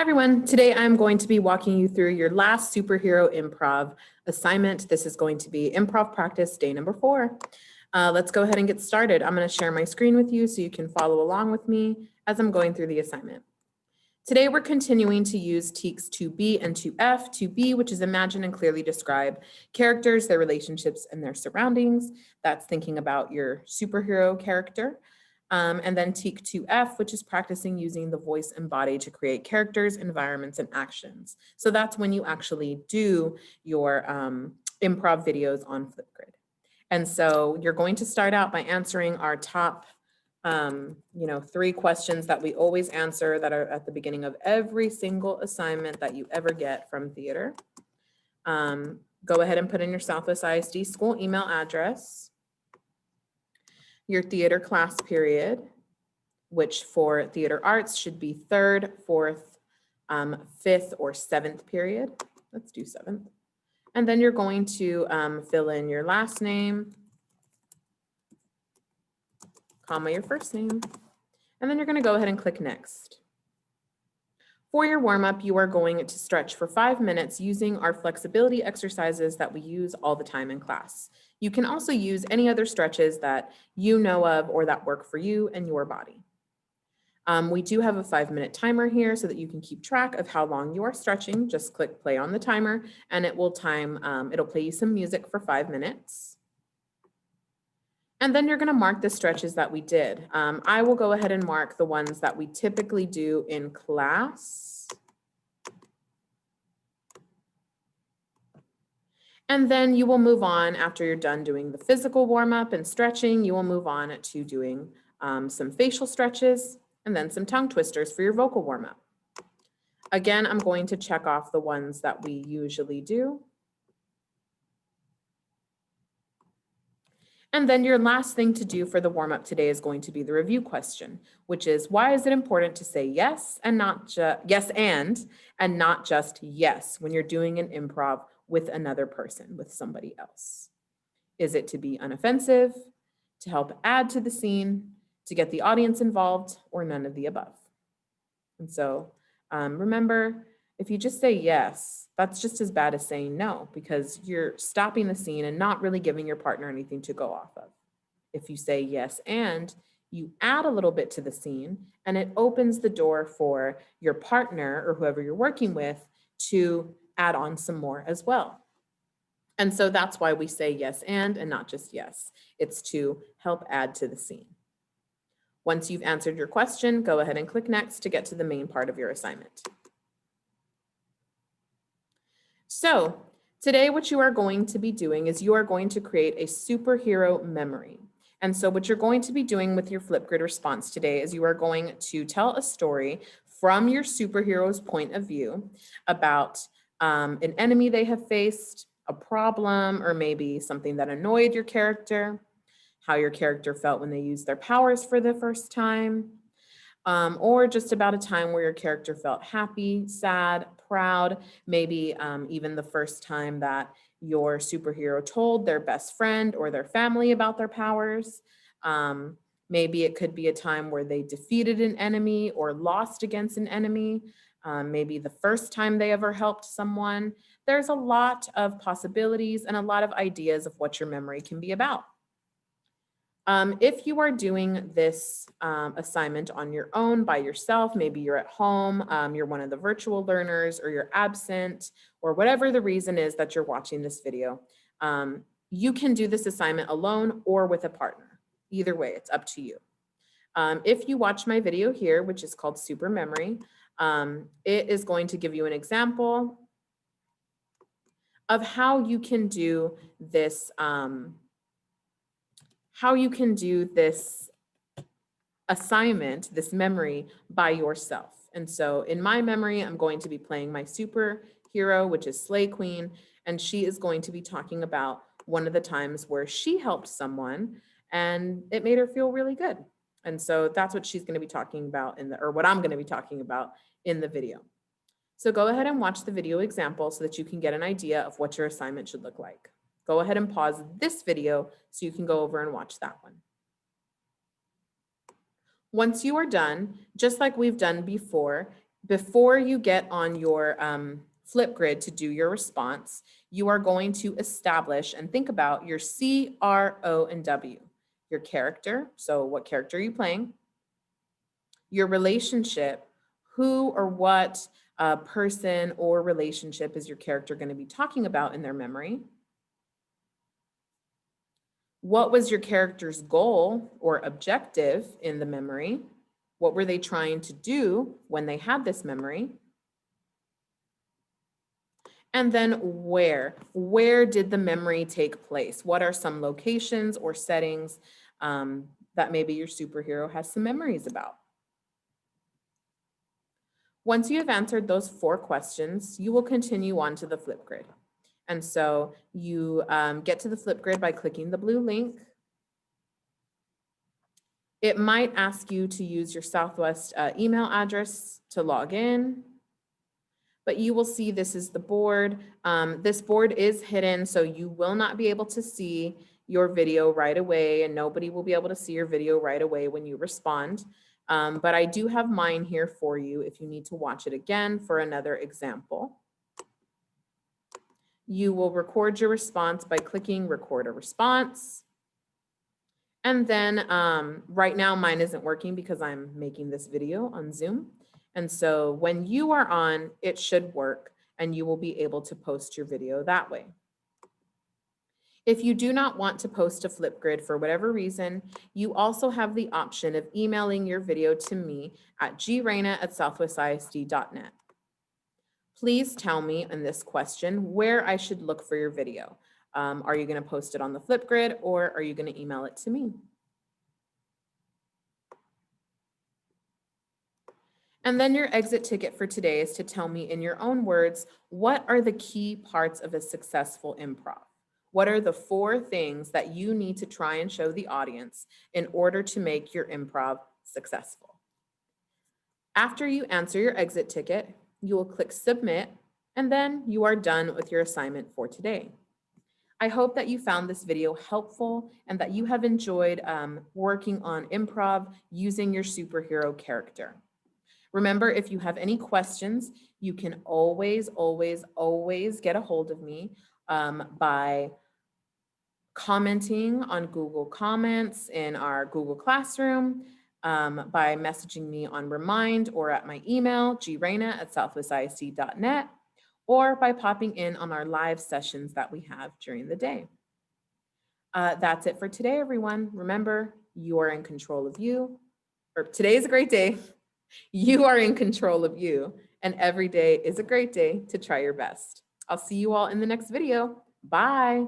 Hi everyone, today I'm going to be walking you through your last superhero improv assignment. This is going to be improv practice day number 4. Let's go ahead and get started. I'm going to share my screen with you so you can follow along with me as I'm going through the assignment. Today we're continuing to use TEKS 2B and 2F. 2B, which is imagine and clearly describe characters, their relationships, and their surroundings. That's thinking about your superhero character. And then TEK 2F, which is practicing using the voice and body to create characters, environments, and actions. So that's when you actually do your improv videos on Flipgrid. And so you're going to start out by answering our top 3 questions that we always answer that are at the beginning of every single assignment that you ever get from theater. Go ahead and put in your Southwest ISD school email address, your theater class period, which for theater arts should be 3rd, 4th, 5th, or 7th period. Let's do 7th. And then you're going to fill in your last name, comma, your first name, and then you're going to go ahead and click next. For your warm-up, you are going to stretch for 5 minutes using our flexibility exercises that we use all the time in class. You can also use any other stretches that you know of or that work for you and your body. We do have a 5-minute timer here so that you can keep track of how long you are stretching. Just click play on the timer and it will it'll play you some music for 5 minutes. And then you're going to mark the stretches that we did. I will go ahead and mark the ones that we typically do in class. And then you will move on after you're done doing the physical warm-up and stretching. You will move on to doing some facial stretches and then some tongue twisters for your vocal warm-up. Again, I'm going to check off the ones that we usually do. And then your last thing to do for the warm-up today is going to be the review question, which is why is it important to say yes and not just yes and not just yes when you're doing an improv with another person, with somebody else? Is it to be unoffensive, to help add to the scene, to get the audience involved, or none of the above? And so remember, if you just say yes, that's just as bad as saying no, because you're stopping the scene and not really giving your partner anything to go off of. If you say yes and you add a little bit to the scene, and it opens the door for your partner or whoever you're working with to add on some more as well. And so that's why we say yes and not just yes. It's to help add to the scene. Once you've answered your question, go ahead and click next to get to the main part of your assignment. So today what you are going to be doing is you are going to create a superhero memory. And so what you're going to be doing with your Flipgrid response today is you are going to tell a story from your superhero's point of view about an enemy they have faced, a problem, or maybe something that annoyed your character, how your character felt when they used their powers for the first time, or just about a time where your character felt happy, sad, proud, maybe even the first time that your superhero told their best friend or their family about their powers. Maybe it could be a time where they defeated an enemy or lost against an enemy. Maybe the first time they ever helped someone. There's a lot of possibilities and a lot of ideas of what your memory can be about. If you are doing this assignment on your own by yourself, maybe you're at home, you're one of the virtual learners, or you're absent, or whatever the reason is that you're watching this video, you can do this assignment alone or with a partner. Either way, it's up to you. If you watch my video here, which is called Super Memory, it is going to give you an example of how you can do this assignment, this memory by yourself. And so in my memory, I'm going to be playing my superhero, which is Slay Queen, and she is going to be talking about one of the times where she helped someone and it made her feel really good. And so that's what she's going to be talking about or what I'm going to be talking about in the video. So go ahead and watch the video example so that you can get an idea of what your assignment should look like. Go ahead and pause this video so you can go over and watch that one. Once you are done, just like we've done before, before you get on your Flipgrid to do your response, you are going to establish and think about your C, R, O, and W. Your character, so what character are you playing? Your relationship, who or what person or relationship is your character going to be talking about in their memory? What was your character's goal or objective in the memory? What were they trying to do when they had this memory? And then where? Where did the memory take place? What are some locations or settings that maybe your superhero has some memories about? Once you have answered those 4 questions, you will continue on to the Flipgrid. And so you get to the Flipgrid by clicking the blue link. It might ask you to use your Southwest email address to log in, but you will see this is the board. This board is hidden, so you will not be able to see your video right away, and nobody will be able to see your video right away when you respond. But I do have mine here for you if you need to watch it again for another example. You will record your response by clicking record a response. And then right now mine isn't working because I'm making this video on Zoom. And so when you are on, it should work and you will be able to post your video that way. If you do not want to post to Flipgrid for whatever reason, you also have the option of emailing your video to me at greyna@southwestisd.net. Please tell me in this question where I should look for your video. Are you going to post it on the Flipgrid or are you going to email it to me? And then your exit ticket for today is to tell me in your own words, what are the key parts of a successful improv? What are the 4 things that you need to try and show the audience in order to make your improv successful? After you answer your exit ticket, you will click submit, and then you are done with your assignment for today. I hope that you found this video helpful and that you have enjoyed working on improv using your superhero character. Remember, if you have any questions, you can always get a hold of me by commenting on Google Comments in our Google Classroom, by messaging me on Remind or at my email, greyna@southwestisd.net, or by popping in on our live sessions that we have during the day. That's it for today, everyone. Remember, you are in control of you, or today is a great day. You are in control of you, and every day is a great day to try your best. I'll see you all in the next video. Bye.